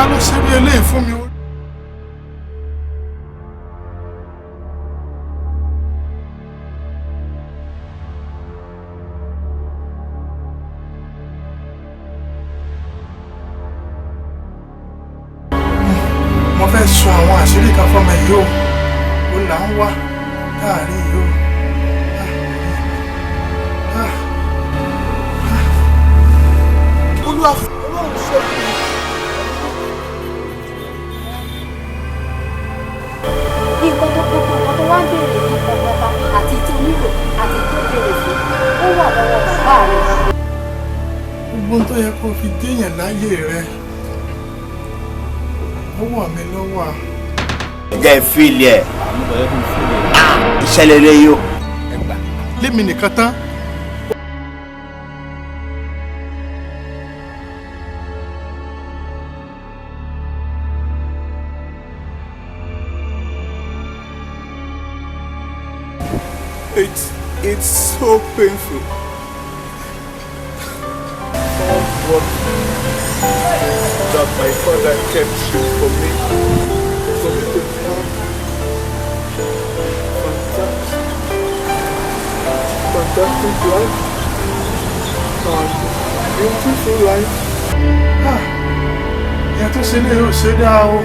ta ló ṣe bí eléyìí fún mi. mo fẹ́ sọ àwọn àṣírí kan fọ́mọ yìí o ó là ń wá káàrí yìí o. olúwa ọlọ́run ṣe fún mi. nǹkan tó gbogbo nǹkan tó wá ń béèrè ní pátápátá àti tó nílò àti tó béèrè fún ó wà lọ́wọ́ bàbá rẹ̀. gbogbo tó yẹ kó fi déèyàn láyé rẹ ó wà mí lọ́wọ́ a. jẹ́ fíìlì ẹ̀ ìṣẹ̀lẹ̀ lè yó. lémi nìkan tán. It's so painful. All what that my father kept for me to have fantastic life and beautiful life. ìyá tó ṣe lè yóò ṣe dáa o.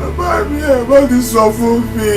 Bàbá mi ẹ̀ bá ti sọ fún mi.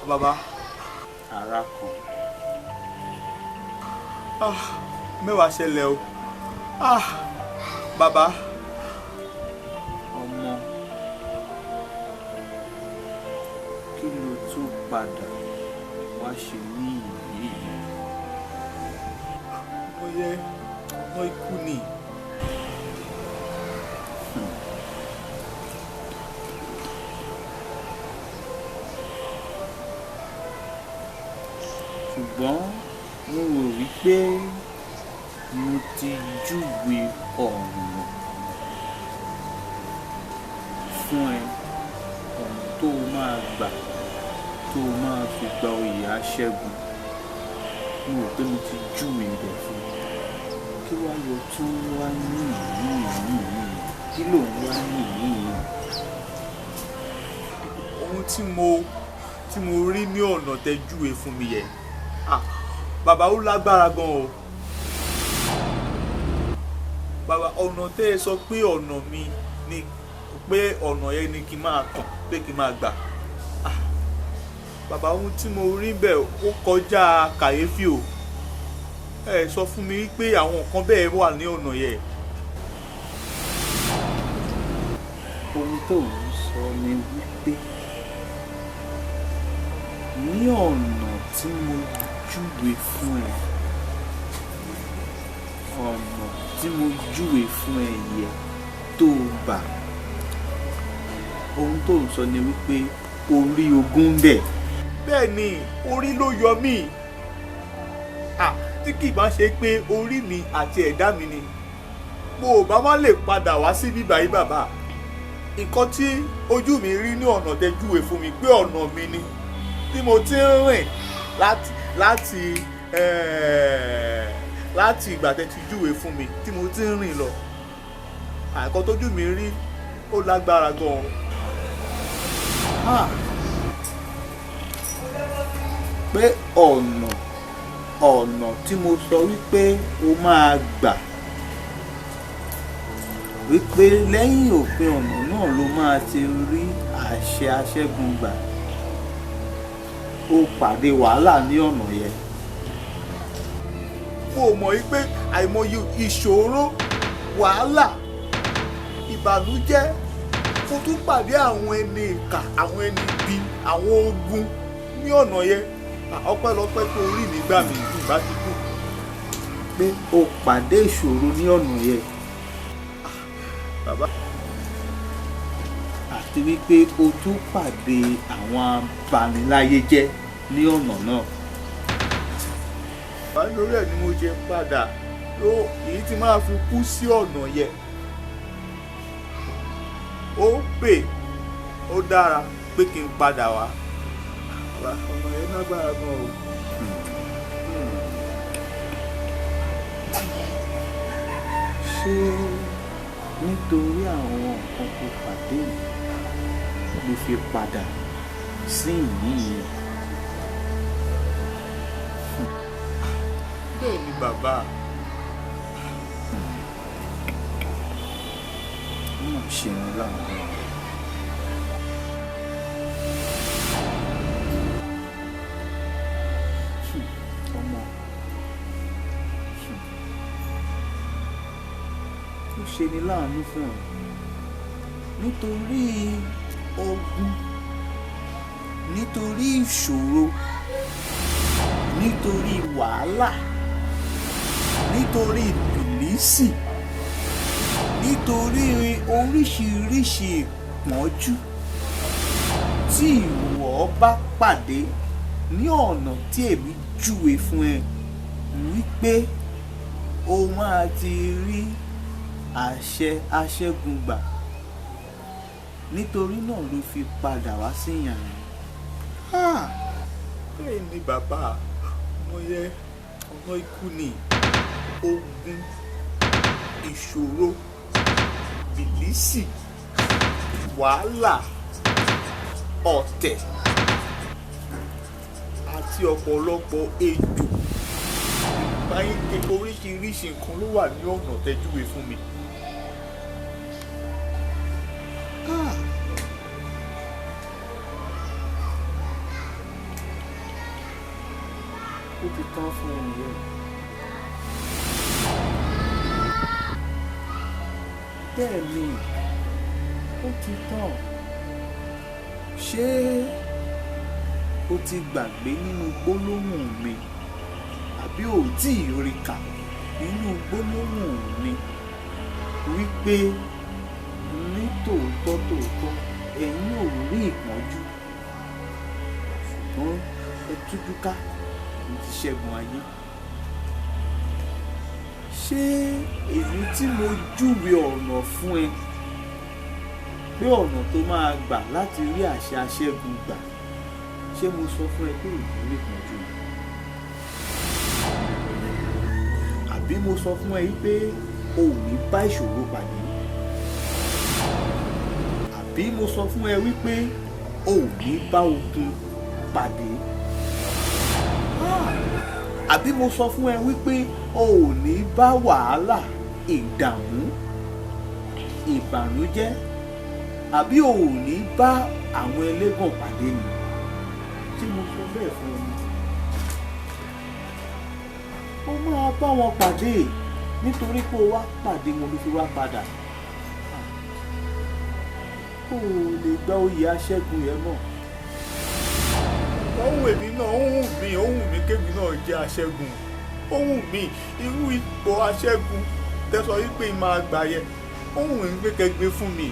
Baba, ara kan. Mẹ́wàá ṣẹlẹ̀ o. Baba. Ọmọ. Kí ló tún padà wá ṣe ní ìlú yìí? Ọmọ ikú ni. Ṣùgbọ́n mo rò wípé mo ti júwe ọ̀nà fún ẹ, ọ̀nà tó o máa gbà tó o máa fi gba oyè aṣẹ́gun. Mo rò pé mo ti júwe rẹ̀ fún ẹ. Kí wá lọ tún wá ní ìlú kí ló ń wá ní ìlú? Ohun tí mo rí ní ọ̀nà tẹ́ júwe fún mi yẹn. Bàbá ó lágbára gan o. Bàbá ọ̀nà tẹ́ ẹ sọ pé ọ̀nà mi ni pé ọ̀nà yẹn ni kí n máa tàn pé kí n máa gbà. Bàbá ohun tí mo rí bẹ́ẹ̀ ó kọjá kàyéfì o. Ẹ sọ fún mi pé àwọn nǹkan bẹ́ẹ̀ wà ní ọ̀nà yẹn. Ohun tó ń sọ ni wípé ní ọ̀nà tí mo júwe fún ẹ, ọ̀nà tí mo júwe fún ẹ yẹ tó gbà. Ohun tó ń sọ ni wípé orí ogún ń bẹ. bẹ́ẹ̀ ni orí ló yọ mí tí kì í bá ṣe pé orí mi àti ẹ̀dá mi ni mo ò bá má lè padà wá sí bíbá yìí bàbá. Nǹkan tí ojú mi rí ní ọ̀nà tẹ́ júwe fún mi pé ọ̀nà mi ni tí mo ti ń rìn láti ìgbà tẹ́ ti júwe fún mi tí mo ti ń rìn lọ. Nǹkan tójú mi rí ó lágbára gan-an. Pé ọ̀nà tí mo sọ wípé o máa gbà, wípé lẹ́yìn òpin ọ̀nà náà ló máa ti rí àṣẹ aṣẹ́gun gbà. Ó pàdé wàhálà ní ọ̀nà yẹn. Mo mọ̀ wípé àìmọye ìṣòro, wàhálà, ìbànújẹ́, mo tún pàdé àwọn ẹni ìkà, àwọn ẹni ibi, àwọn ogun ní ọ̀nà yẹn. Ọpẹ́lọpẹ́ tó orí mi gbà mí ìgbà ti kú. Pé o pàdé ìṣòro ní ọ̀nà yẹn. Bàbá. Àti wípé o tún pàdé àwọn abaniláyéjẹ́ ní ọ̀nà náà. Bàbá lórí ẹ̀ ni mo jẹ padà èyí tí máa fi kú sí ọ̀nà yẹn. Ó pè ó dára pé kí n padà wá. Ọ̀nà yẹn lágbára gan o. Ṣé nítorí àwọn nǹkan tó pàdé ló fi padà sí ìyìn? Bẹ́ẹ̀ ni bàbá. Wọ́n ṣe ń láwọn. Ọmọ ó ṣe ni láàánú fún ọ nítorí ogun, nítorí ìṣòro, nítorí wàhálà, nítorí bìlísì, nítorí oríṣiríṣi ìpọ́njú tí ìwọ bá pàdé ní ọ̀nà tí èmi júwe fún ẹ wípé o máa ti rí àṣẹ aṣẹ́gun gbà. Nítorí náà ló fi padà wá sí ìyàrá. Bẹ́ẹ̀ ni bàbá, ọmọ yẹn ọ̀nà ikú ni. Ogun, ìṣòro, bìlísì, wàhálà, ọ̀tẹ̀ àti ọ̀pọ̀lọpọ̀ ejò. Báyìí kékeré oríṣiríṣi nǹkan ló wà ní ọ̀nà tẹ́júwe fún mi. Ó ti tán fún ẹni yẹn. Bẹ́ẹ̀ ni, ó ti tán. Ṣé o ti gbàgbé nínú gbólóhùn mi àbí ò tí ì rí kà nínú gbólóhùn mi wípé ní tòótọ́ ẹ̀yin ò rí ìpọ́njú ṣùgbọ́n ẹ tújú ká mo ti ṣẹ́gun ayé. Ṣé èmi tí mo júwe ọ̀nà fún ẹ pé ọ̀nà tó máa gbà láti rí àṣẹ aṣẹ́gun gbà, ṣé mo sọ fún ẹ pé ìlú rí ìpọ́njú? Àbí mo sọ fún ẹ pé o ò ní bá ìṣòro pàdé? Àbí mo sọ fún ẹ wípé o ò ní bá ogun pàdé? Àbí mo sọ fún ẹ wípé o ò ní bá wàhálà, ìdààmú, ìbànújẹ́, àbí o ò ní bá àwọn ẹlẹ́gàn pàdé ni? Tí mo sọ bẹ́ẹ̀ fún ẹ, ó máa bá wọn pàdé nítorí pé o wá pàdé wọn ló fi wá padà. O ò lè gba oyè aṣẹ́gun yẹn mọ́. ohun èmi náà ohun mi kébì náà jẹ́ aṣẹ́gun ohun mi irú ipò aṣẹ́gun tẹ́sọ̀ wípé máa gbà yẹ ohun mi gbé kẹgbẹ́ fún mi.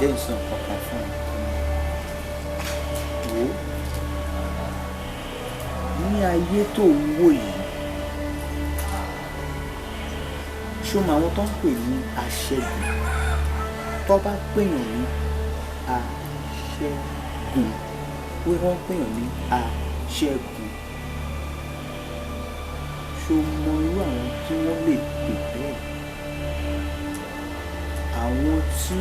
jẹ́ ìsàn kankan fún mi wò ní ayé tó ń wò yìí ṣó mọ àwọn tó ń pè ní aṣẹ́gun tó bá pèèyàn ní aṣẹ́gun pé wọ́n pèèyàn ní aṣẹ́gun ṣó mọ irú àwọn tí wọ́n lè pè bẹ́ẹ̀ àwọn tí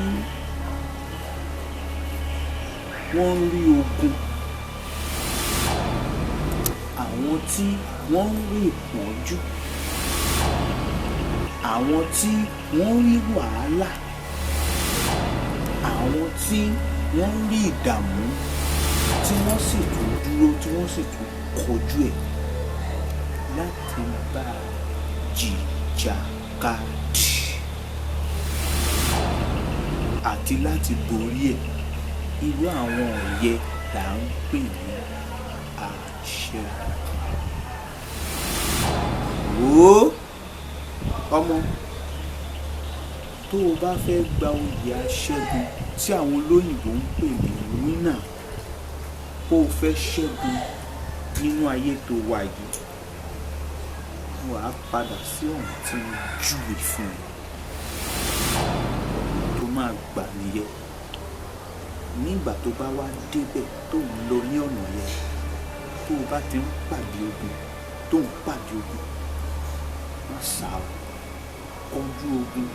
wọ́n ń rí ogun àwọn tí wọ́n ń rí ìpọ́njú àwọn tí wọ́n ń rí wàhálà àwọn tí wọ́n ń rí ìdààmú tí wọ́n sì tún dúró tí wọ́n sì tún kojú ẹ̀ láti bá jìjàkadì àti láti borí ẹ̀ irú àwọn ọ̀yẹ là ń pè ní aṣẹ́gun. Wò ó ọmọ tó o bá fẹ́ gba oyè aṣẹ́gun tí àwọn olóyìnbó ń pè ní winner kó o fẹ́ ṣẹ́gun nínú ayé tó wà yìí wà á padà sí ọ̀hún tí mo júwe fún ẹ tó máa gbà nìyẹn nígbà tó bá wá débẹ̀ tó ń lọ ní ọ̀nà yẹn tó o bá ti ń pàdé ogun tó ń pàdé ogun má sá o kọjú ogun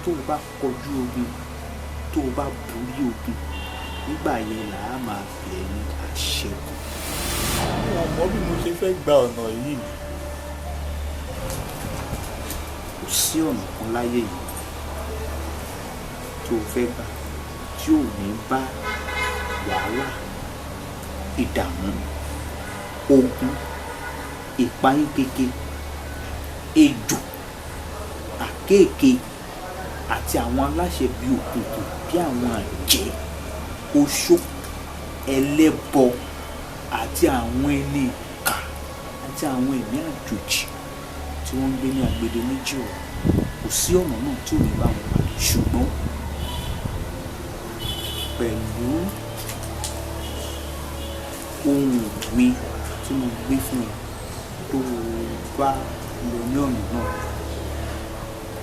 tó o bá kọjú ogun tó o bá borí ogun nígbà yẹn là á máa bẹ̀ ní aṣẹ́gun. àwọn ọmọ bí mo ṣe fẹ́ gba ọ̀nà yìí. kò sí ọ̀nà kan láyé yìí tó o fẹ́ gbà tí ò ní bá wàhálà ìdààmú ogun ìpayín keke ejò àkéèké àti àwọn aláṣẹ bíi òkùnkùn bí àwọn àjẹ́ oṣó ẹlẹ́bọ àti àwọn ẹni ìkà àti àwọn ẹ̀mí àjòjì tí wọ́n ń gbé ní agbede méjì ọ̀rọ̀ kò sí ọ̀nà náà tí ò ní bá wọn pàdé ṣùgbọ́n pẹ̀lú ohun mi tí mo gbé fún ẹ tó o bá lọ ní ọ̀nà náà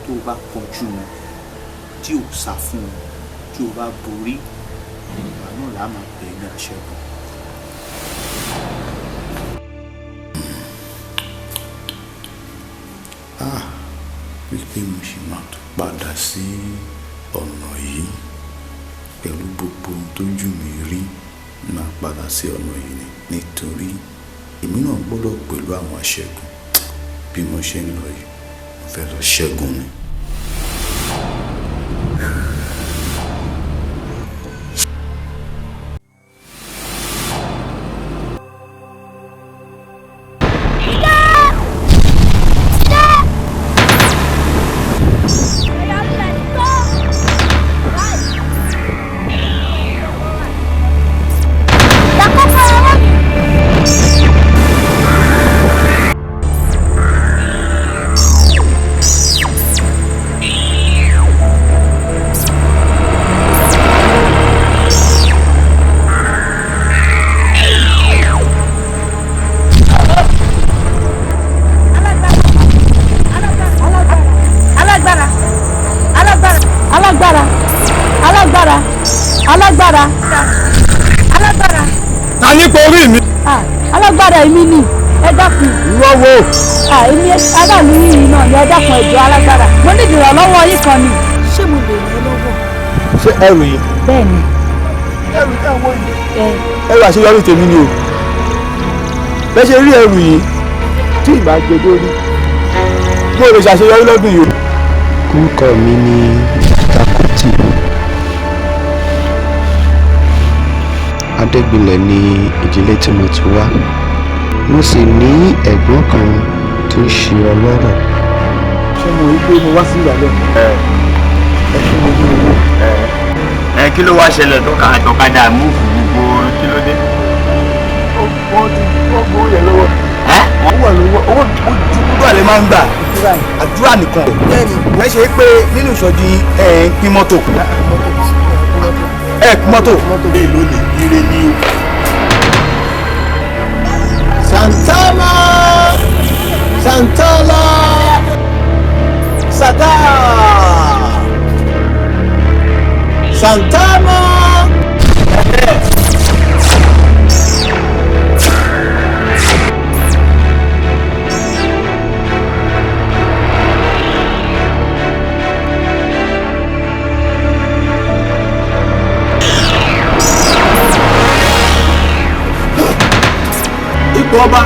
tó o bá kọjú wọn tí o sá fún wọn tí o bá borí ìgbà náà là á máa bẹ̀ ní aṣẹ́gun. wípé mo ṣì máa tún padà sí ọ̀nà yìí pẹ̀lú gbogbo ohun tójú mi rí máa padà sí ọ̀nà yìí ni nítorí èmi náà gbọ́dọ̀ pẹ̀lú àwọn aṣẹ́gun bí mo ṣe ń lọ yìí mo fẹ́ lọ ṣẹ́gun ni. alágbára èmi ni ẹ dákun. lọ́wọ́. èmi aráàlú yìí náà ni ẹ dákun ẹjọ́ alágbára mo ní ìrànlọ́wọ́ yín kan ni. ṣé mo lè ràn lọ́wọ́. ṣé ẹrù yìí. bẹ́ẹ̀ ni. ẹrù tí àwọn yìí. ẹrù àṣeyọrí tèmi ni o bẹ́ẹ̀ ṣe rí ẹrù yìí tí ìbá gbé lórí yóò lè ṣàṣeyọrí lọ́dún yìí. orúkọ mi ni Takuti Adégbilẹ̀ ní ìdílé tí mo ti wá mo sì ní ẹ̀gbọ́n kan tó ń ṣe ọlọ́rọ̀. ṣé mo rí pé mo wá sí ìyàlẹ́ ẹ fún mi ní owó kí ló wá ṣẹlẹ̀ tó kà àtọ̀kadà múùfù gbogbo kí ló dé. wọ́n ti gbọ́ yẹn lọ́wọ́. wọ́n wà lọ́wọ́ owó ojúbọ̀ lè máa ń gbà àdúrà nìkan. bẹ́ẹ̀ni ẹ ṣe é pé nínú ìsọjí ẹ̀ ń pín mọ́tò. pín mọ́tò. lè lónìí ire ní o. Santana Santana Sada Santana. ipò ọba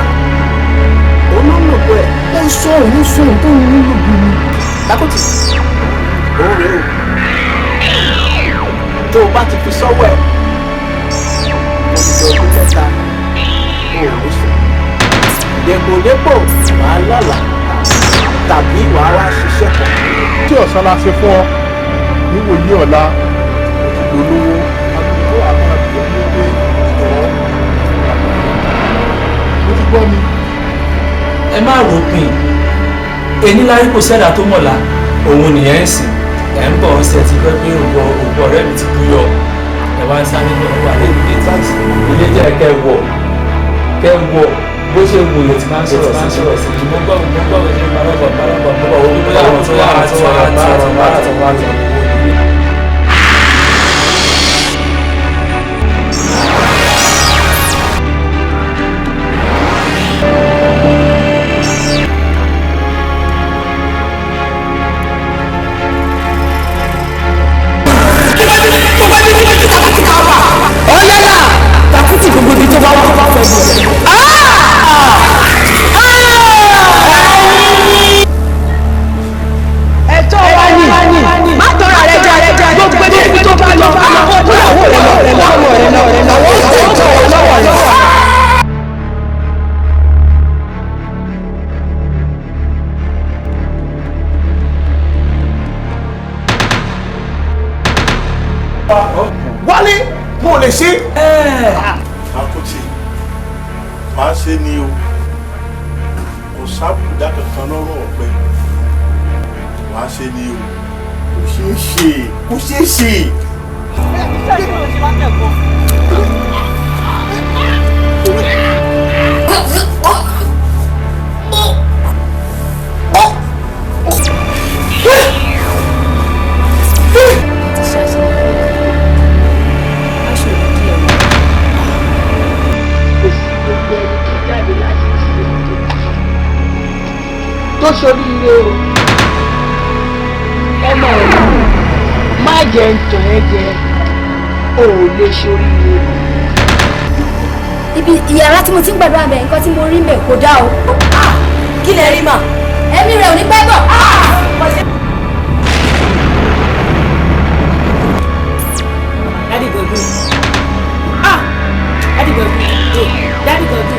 olólùkọ ẹ ó sọ òun sọ òun tó ń nílò gbìmí Dákòtì òun rèé o tó o bá ti fi sọ́wọ́ ẹ̀ mo ti jẹ ọdún mẹ́ta o ò ní sùn dèpòdépò wàá lọ́la tàbí wàá wá ṣiṣẹ́ kan. tí ọ̀sán la ṣe fún ọ níwòye ọ̀la olówó àdúgbò àwọn àdúgbò ní pé ọ̀rọ̀ mo ti gbọ́ mi. ẹ má ròpin ẹni láyé kò sẹ́dá tó mọ̀lá òun nìyẹn ń sìn ẹ̀ ń bọ̀ ń ṣe ti pẹ́ pé ògbọ́ ọ̀rẹ́ mi ti bú yọ ẹ̀ wá ń sáré lọ wà lẹ́nu ilé táàsì ilé jẹ́ kẹ́ wọ̀ bó ṣe wù yóò ti máa ń sọ̀rọ̀ sí i mo gbọ́ bó ṣe parọ́bọ̀ mo bọ̀ wọ́n bí bóyá àwọn tó wà àti Wálé mo lè ṣe. Dákòtì máa ṣe ni o kò sábùdá kankan lọ́rùn ọ̀pẹ máa ṣe ni o kò ṣeé ṣe kò ṣeé ṣe. tó ṣoríire o ọmọ rẹ má jẹ ntàn ẹ jẹ o ò lè ṣoríire. ibi ìyàrá tí mo ti ń gbàdúrà bẹ̀ nǹkan tí mo rí bẹ̀ kò dá o. kí lẹ rí mà ẹ̀mí rẹ̀ ò ní pẹ́ bọ̀. Daddy go do Daddy go do Daddy go do.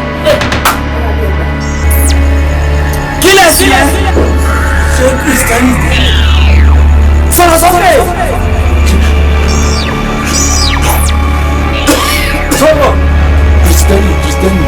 kí lẹ sí ẹ ṣé Kristẹni sọ̀rọ̀ sọ́fẹ̀ sọ̀rọ̀ Kristẹni.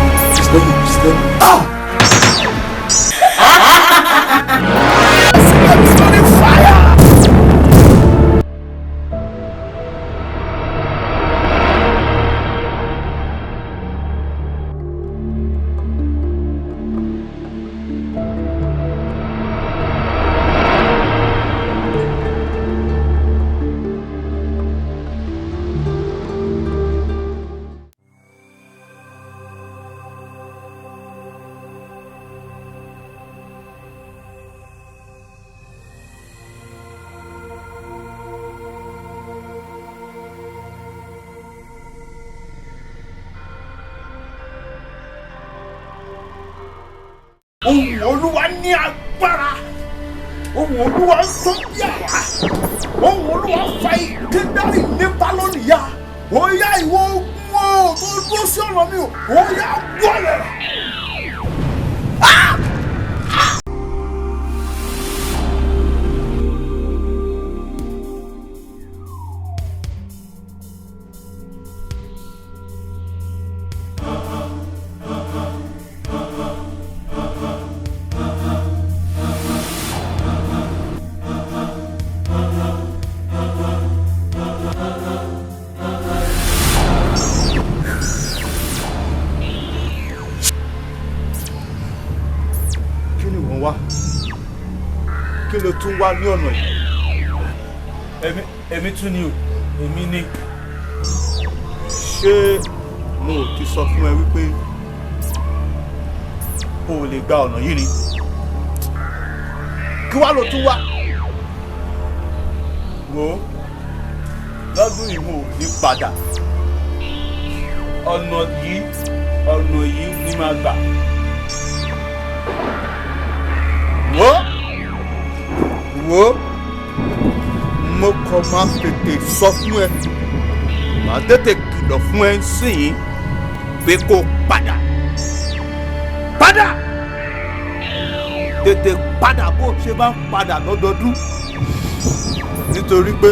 Ohùn Olúwa ní agbára ohùn Olúwa ń sọ bí àrá ohùn Olúwa fa ìdídárì nípa lónìí ya ó yá ìwọ ogun o tó dúró sí ọ̀nà mi o ó yá wọlé. wá kí ló tún wá ní ọ̀nà yìí. èmi tún ni o èmi ni. ṣé mo ò ti sọ fún ẹ wípé o ò lè gba ọ̀nà yìí ni kí wá ló tún wá. wo lọ́dún yìí mo ò ní padà ọ̀nà yìí ni màá gbà. wo mo kàn máa tètè sọ fún ẹ màá tètè kìlọ̀ fún ẹ sìn pé kó padà tètè padà bó ṣe máa ń padà lọ́dọọdún nítorí pé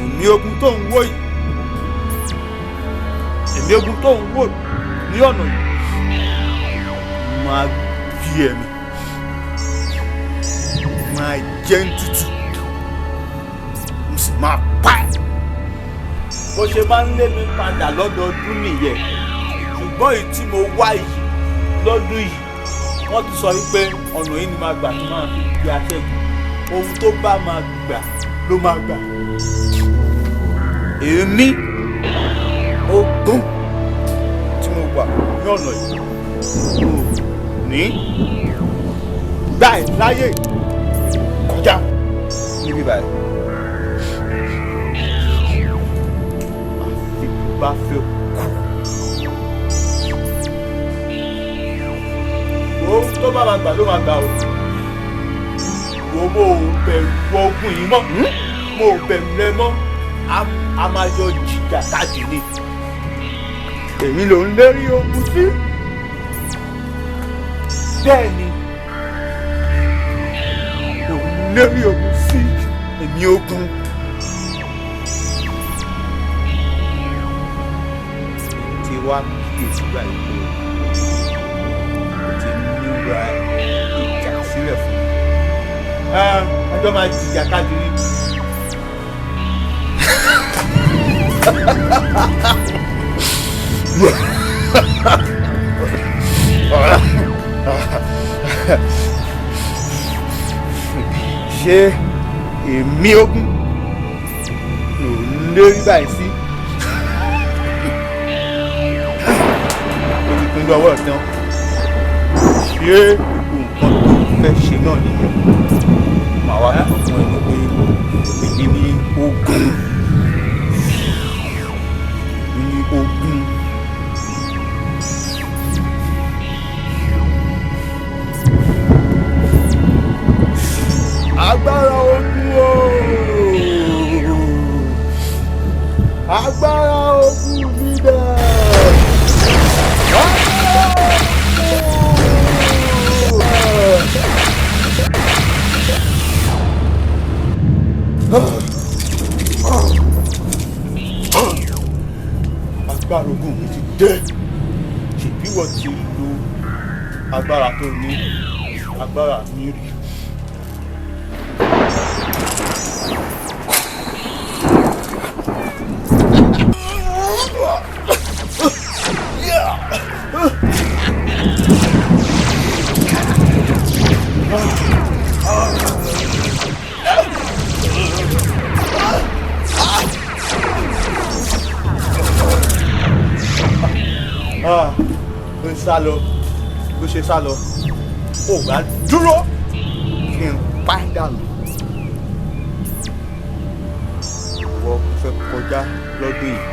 èmi ogun tó ń wò yìí ní ọ̀nà yìí máa bí ẹ̀mí máa jẹ́ ń tútù mo sì máa pa ẹ́. bó ṣe máa ń lé mi padà lọ́dọọdún nìyẹn ṣùgbọ́n èyí tí mo wá yìí lọ́dún yìí wọ́n ti sọ wípé ọ̀nà yìí ni máa gbà tí máa fi di aṣẹ́gun ohun tó bá máa gbà ló máa gbà. èmi ogun tí mo wà ní ọ̀nà yìí mo ní gbà ẹ́ láyè kọjá níbí báyìí. àfi bá fẹ́ kú. ohun tó bá máa gbà ló máa gbà o. wo mo ò bẹ̀rù ogun yìí mọ́ mo ò bẹ̀rù rẹ mọ́ a máa yọ jìjà káàdì ni. èmi ló ń lérí ogun sí. bẹ́ẹ̀ ni ló ń lérí ogun sí èmi ogun. tí wàá kíyèsí báyìí pé o ti múra ìjà sílẹ̀ fún mi. ọjọ́ máa jìjà káàdì ni. ṣé èmi ogun ló ń lérí báyìí sí. o ti pinnu ọwọ́ tán ṣé gbogbo nǹkan tó fẹ́ ṣe náà nìyẹn màá wá sọ fún ẹni pé èmi ní ogun. agbára ogun o agbára ogun mi dà. agbára ogun mi ti dé ṣèbí wọ́n ti lo agbára tó ní agbára mi rí. ó ń sá lọ bó ṣe sá lọ ó bá dúró kí n pa ẹ́ dànù. ìwọ fẹ́ kọjá lọ́dún yìí.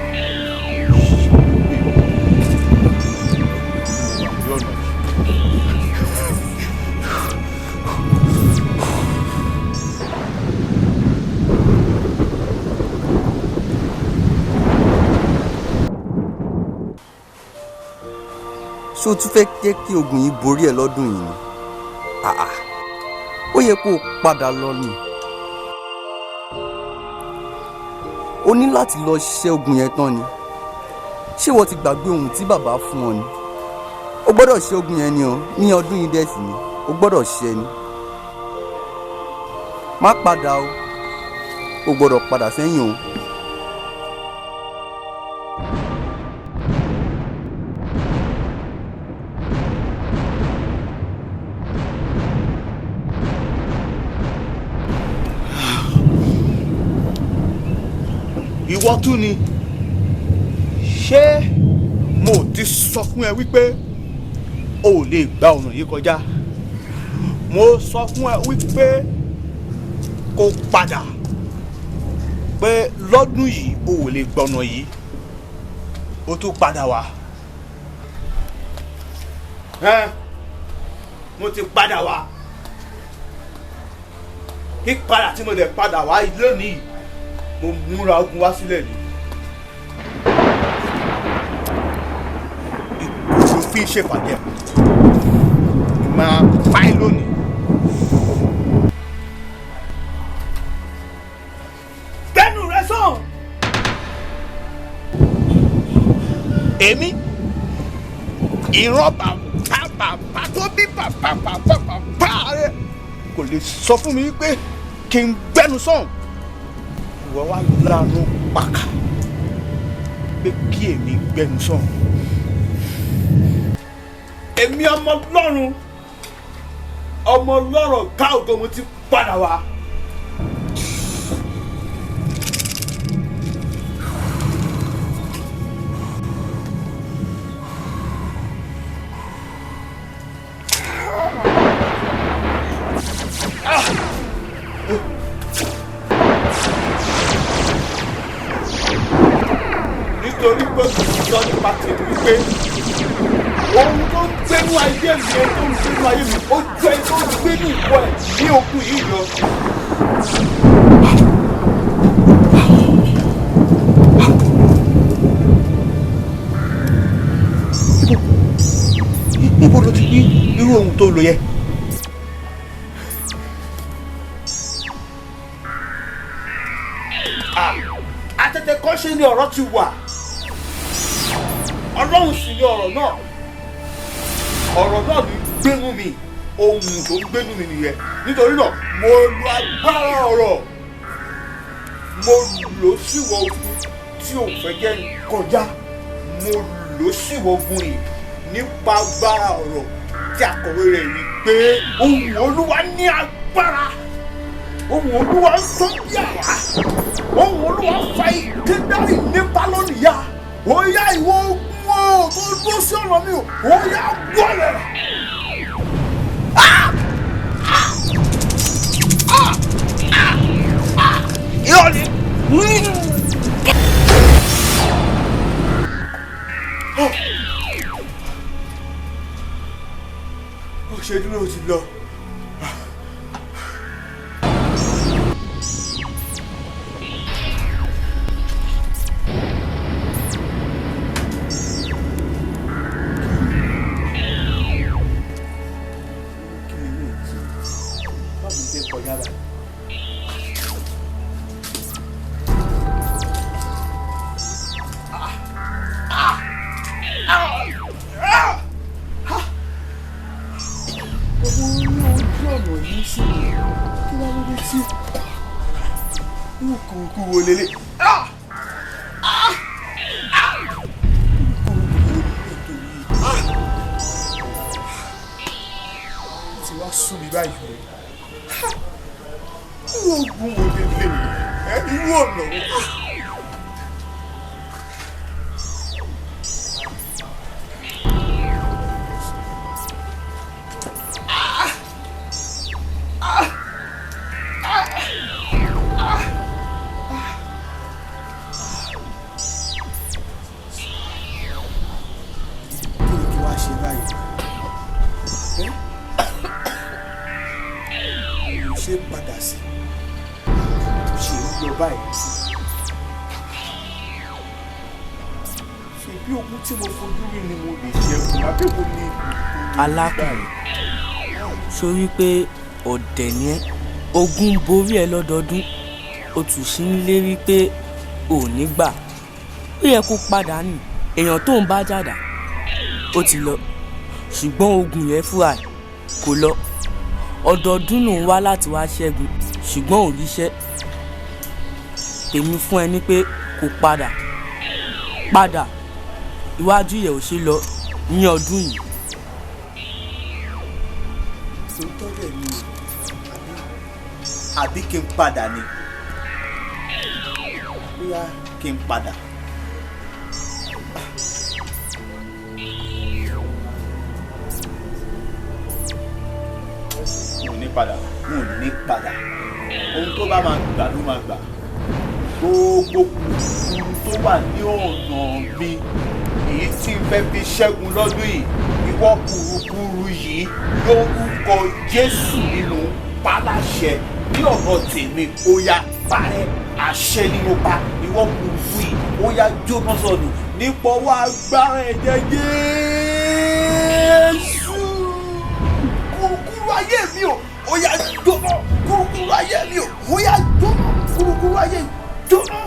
ṣó tún fẹ́ jẹ́ kí ogun yìí borí ẹ lọ́dún yìí ni ó yẹ kó o padà lọ ni o ní láti lọ ṣiṣẹ́ ogun yẹn tán ni ṣé wọ́n ti gbàgbé ohun tí bàbá fún ọ ni o gbọ́dọ̀ ṣe ogun yẹn ni o ní ọdún yìí dẹ̀ sí ni o gbọ́dọ̀ ṣe ni má padà o gbọ́dọ̀ padà sẹ́yìn o. ìwọ tún ni ṣé mo ti sọ fún ẹ wípé o ò lè gba ọ̀nà yìí kọjá mo sọ fún ẹ wípé kó padà pé lọ́dún yìí o ò lè gba ọ̀nà yìí o tún padà wá mo ti padà wá pípadà tí mo lè padà wá lónìí mo múra ogun wá sílẹ̀ ni ìkòkò fi ṣèpàdé máa pa ẹ́ lónìí. gbẹ́nu rẹ sàn èmi ìran bàbá tó bí bàbá rẹ kò lè sọ fún mi pé kí n gbẹ́nu sàn ìwọ wá lánàá pàkà pé kí èmi gbẹ́nu sàn èmi ọmọ Ọlọ́run ọmọ Ọlọ́run ká ògo mo ti padà wá. nítorí pé kò sọ nípa tèmi wípé ohun tó ń gbénú ayé mi tó ń gbénú ayé mi ó jẹ́ tó ń gbénú ìwọ ẹ̀ ní okùn yìí lọ. Ibo ló ti rí irú ohun tó lò yẹ? Àtẹ̀tẹ̀ kan ṣe ni ọ̀rọ̀ ti wà. Ọlọ́run sì ni ọ̀rọ̀ náà. Ọ̀rọ̀ náà ní gbénú mi. Ohun tó ń gbénú mi nìyẹn. Nítorí náà, mo lo agbára ọ̀rọ̀. Mo lò síwọ ogun tí ò fẹ́ jẹ́ kọjá. Mo lò síwọ ogun yìí nípa agbára ọ̀rọ̀ tí akọ̀wé rẹ̀ rí pé ohùn Olúwa ní agbára. Ohùn Olúwa ń tó bí àrá. Ohùn Olúwa fa ìkédárì nípa lónìí yá. Ó yá ìwọ ogun o tó dúró sí ọ̀nà mi o. Ó yá gbọ́lẹ̀. Ìrọ̀lẹ́. Ó ṣe dúró ti lọ. alákùnrin sórí pé ọ̀dẹ̀ ni ẹ́ ogun borí ẹ lọ́dọọdún o tún sí ń lérí pé ò ní gbà ó yẹ kó padà nì èèyàn tó ń bá jàdá ó ti lọ ṣùgbọ́n ogun yẹn fúra ẹ̀ kò lọ ọdọọdún ló ń wá láti wá ṣẹ́gun ṣùgbọ́n ò ríṣẹ́ tèmi fún ẹ ní pé kó padà iwájú yẹ̀ ò ṣe lọ ní ọdún yìí. Àbí kí n padà ni. kí n padà. Mo ní padà ohun tó bá máa gbà ló máa gbà. Gbogbo kùkùrù tó wà ní ọ̀nà mi èyí tí n fẹ́ fi ṣẹ́gun lọ́dún yìí, ìwọ kùrukùru yìí lórúkọ Jésù nínú paláṣẹ ní ọ̀nà tèmi ó yá parẹ́. Àṣẹ ni mo pa, ìwọ kùrukùru yìí ó yá jóná sọnù nípa ọwọ́ agbára ẹ̀jẹ̀ Jésù. Kùrukùru ayé mi o ó yá jóná, kùrukùru ayé mi o ó yá jóná, kùrukùru ayé jóná.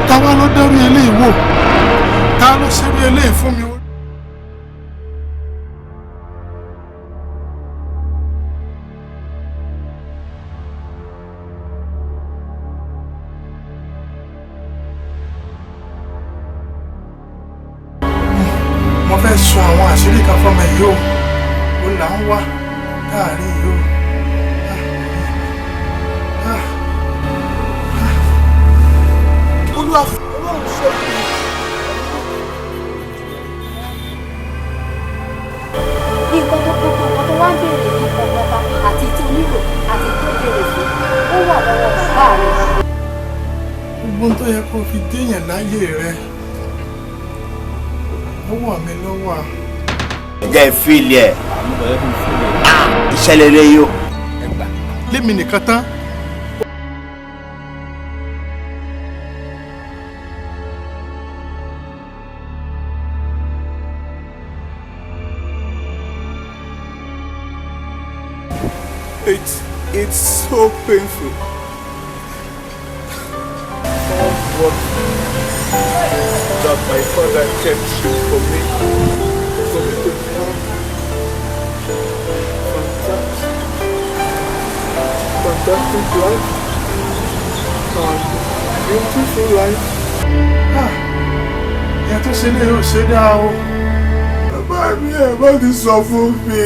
Táwa ló dẹ́rù eléyìí wò, ta ló ṣerú eléyìí fún mi. Mo fẹ́ sọ àwọn àṣírí kan fún mi yìí ó là ń wá láàrin yìí ó. Olúwa Ọlọ́run ṣe fún mi. Nǹkan tó wá ń béèrè ní ọ̀pọ̀ta àti tó nílò àti tó béèrè fún ó wà lọ́wọ́ bàbá rẹ̀. Gbogbo tó yẹ kó fi déyàn láyé rẹ ó wà mí lọ́wọ́. Ǹjẹ́ ìfìlì ẹ̀? Ìṣẹ̀lẹ̀ lè yó. Lémi nìkan tán. It's so painful. All what that my father kept for me to have fantastic life and beautiful life. Ìyá tó ṣe lè yóò ṣe dáa o. Bàbá mi ẹ̀ bá ti sọ fún mi.